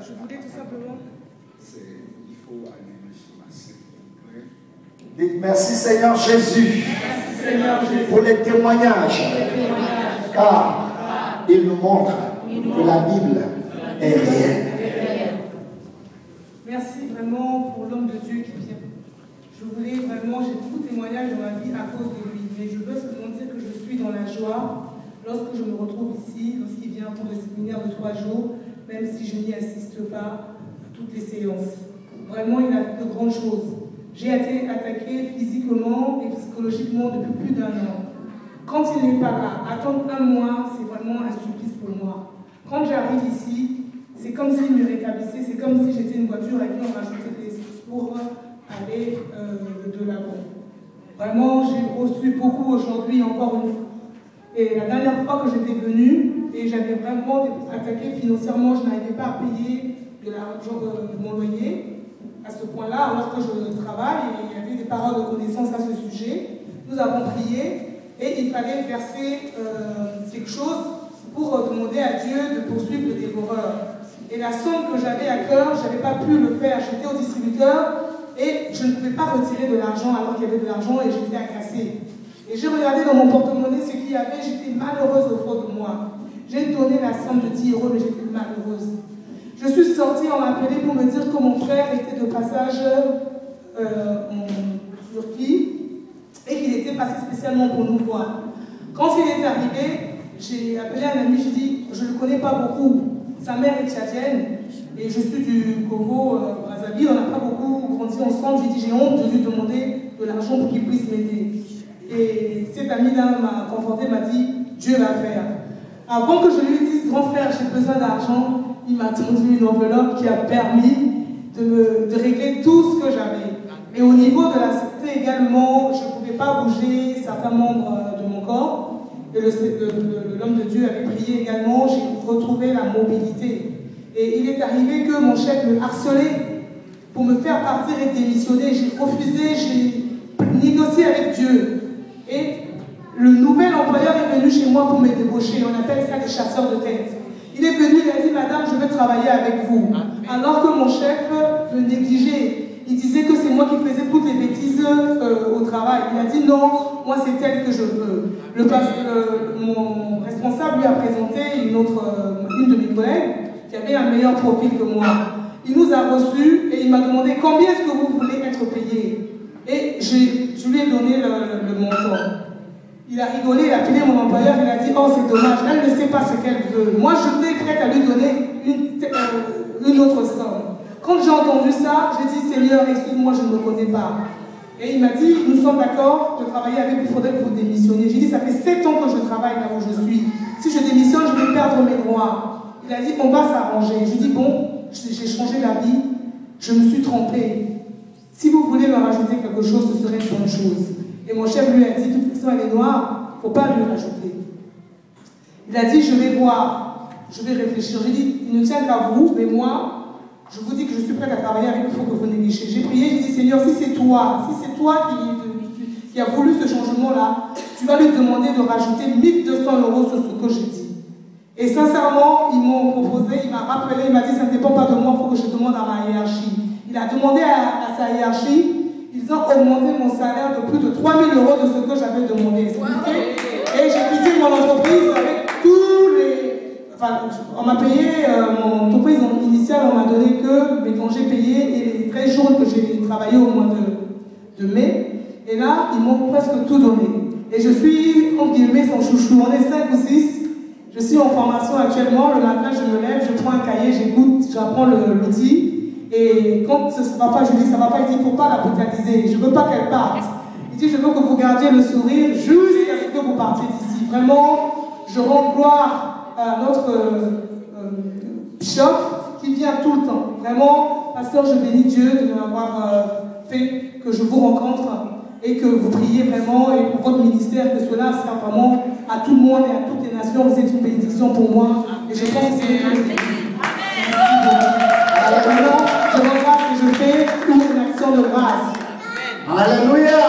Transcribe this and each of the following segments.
Je voulais tout simplement... Il faut allumer sur la scène, s'il vous plaît. Dites merci Seigneur Jésus, Merci Seigneur Jésus pour les témoignages, car il nous montre que la Bible est réelle. Merci vraiment pour l'homme de Dieu qui vient. Je voulais vraiment, j'ai beaucoup de témoignages dans ma vie à cause de lui, mais je veux seulement dire que je suis dans la joie lorsque je me retrouve ici, lorsqu'il vient pour le séminaire de 3 jours, même si je n'y assiste pas à toutes les séances. Vraiment, il a fait de grandes choses. J'ai été attaquée physiquement et psychologiquement depuis plus d'1 an. Quand il n'est pas là, attendre 1 mois, c'est vraiment un supplice pour moi. Quand j'arrive ici, c'est comme s'il me rétablissait, c'est comme si j'étais une voiture à qui on rajoutait des essence pour aller de l'avant. Vraiment, j'ai reçu beaucoup aujourd'hui, encore une fois. Et la dernière fois que j'étais venue, et j'avais vraiment été attaquée financièrement, je n'arrivais pas à payer de l'argent de mon loyer. À ce point-là, alors que je travaille, et il y avait des paroles de connaissance à ce sujet, nous avons prié, et il fallait verser quelque chose pour demander à Dieu de poursuivre le dévoreur. Et la somme que j'avais à cœur, je n'avais pas pu le faire. J'étais au distributeur et je ne pouvais pas retirer de l'argent alors qu'il y avait de l'argent et j'étais à casser. Et j'ai regardé dans mon porte-monnaie ce qu'il y avait, j'étais malheureuse au fond de moi. J'ai donné la somme de 10 €, mais j'étais malheureuse. Je suis sortie, on m'a appelé pour me dire que mon frère était de passage en Turquie et qu'il était passé spécialement pour nous voir. Quand il est arrivé, j'ai appelé un ami, j'ai dit, je ne le connais pas beaucoup. Sa mère est tchadienne et je suis du Congo, Brazzaville, on n'a pas beaucoup grandi ensemble. J'ai dit, j'ai honte de lui demander de l'argent pour qu'il puisse m'aider. Et cet ami-là m'a confronté, m'a dit, Dieu va faire. Avant que je lui dise, grand frère, j'ai besoin d'argent, il m'a tendu une enveloppe qui a permis de régler tout ce que j'avais. Et au niveau de la santé également, je ne pouvais pas bouger certains membres de mon corps. Et l'homme de Dieu avait prié également, j'ai retrouvé la mobilité. Et il est arrivé que mon chef me harcelait pour me faire partir et démissionner. J'ai refusé, j'ai négocié avec Dieu. Et le nouvel employeur est venu chez moi pour me débaucher. On appelle ça des chasseurs de tête. Il est venu, il a dit, madame, je veux travailler avec vous. Alors que mon chef me négligeait. Il disait que c'est moi qui faisais toutes les bêtises au travail. Il a dit non, moi c'est elle que je veux. Mon responsable lui a présenté une de mes collègues qui avait un meilleur profil que moi. Il nous a reçus et il m'a demandé combien est-ce que vous voulez être payé. Et je lui ai donné le montant. Il a rigolé, il a appelé mon employeur, il a dit oh c'est dommage, elle ne sait pas ce qu'elle veut. Moi je suis prête à lui donner une autre somme. Quand j'ai entendu ça, j'ai dit Seigneur, excuse-moi, je ne me connais pas. Et il m'a dit, nous sommes d'accord de travailler avec vous, il faudrait que vous démissionniez. J'ai dit, ça fait 7 ans que je travaille là où je suis. Si je démissionne, je vais perdre mes droits. Il a dit, on va s'arranger. J'ai dit, bon, j'ai changé d'avis, je me suis trompée. Si vous voulez me rajouter quelque chose, ce serait une bonne chose. Et mon chef lui a dit, de toute façon, elle est noire, il ne faut pas lui rajouter. Il a dit, je vais voir, je vais réfléchir. J'ai dit, il ne tient qu'à vous, mais moi, je vous dis que je suis prête à travailler avec vous, il faut que vous négligez. J'ai prié, j'ai dit, Seigneur, si c'est toi qui a voulu ce changement-là, tu vas lui demander de rajouter 1 200 € sur ce que j'ai dit. Et sincèrement, ils m'ont proposé, il m'a rappelé, il m'a dit, ça ne dépend pas de moi, il faut que je demande à ma hiérarchie. Il a demandé à sa hiérarchie, ils ont augmenté mon salaire de plus de 3 000 € de ce que j'avais demandé. Et j'ai quitté mon entreprise avec tous les... Enfin, on m'a payé, mon entreprise initiale, on m'a donné que mes congés payés et les 13 jours que j'ai travaillé au mois de mai. Et là, ils m'ont presque tout donné. Et je suis, entre guillemets, son chouchou. On est 5 ou 6. Je suis en formation actuellement. Le matin, je me lève, je prends un cahier, j'écoute, j'apprends l'outil. Et quand ça ne va pas, je dis, ça ne va pas, il dit, il ne faut pas la brutaliser. Je ne veux pas qu'elle parte. Il dit, je veux que vous gardiez le sourire jusqu'à ce que vous partiez d'ici. Vraiment, je rends gloire à notre bishop qui vient tout le temps. Vraiment, pasteur, je bénis Dieu de m'avoir fait que je vous rencontre et que vous priez vraiment et pour votre ministère, que cela sert vraiment à tout le monde et à toutes les nations. Vous êtes une bénédiction pour moi et je pense que c'est vraiment, je regrette et je fais une action de grâce. Alléluia.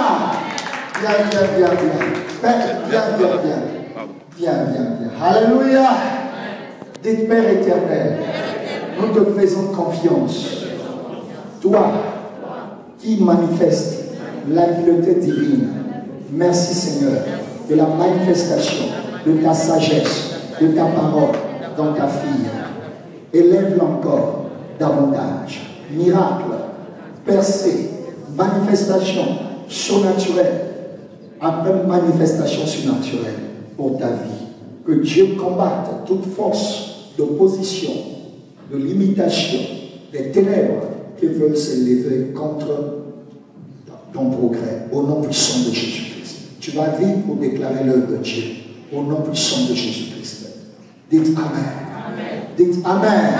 Viens. Alléluia. Dites Père éternel, Nous te faisons confiance. Toi qui manifestes l'habileté divine. Merci Seigneur de la manifestation de ta sagesse, de ta parole dans ta fille. Élève-la encore davantage. Miracle, percée, manifestation surnaturelle, après manifestation surnaturelle pour ta vie. Que Dieu combatte toute force d'opposition, de limitation, des ténèbres qui veulent s'élever contre ton progrès. Au nom puissant de Jésus-Christ. Tu vas vivre pour déclarer l'œuvre de Dieu. Au nom puissant de Jésus-Christ. Dites Amen. Dites Amen.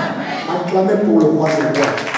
Acclamez pour le roi des rois.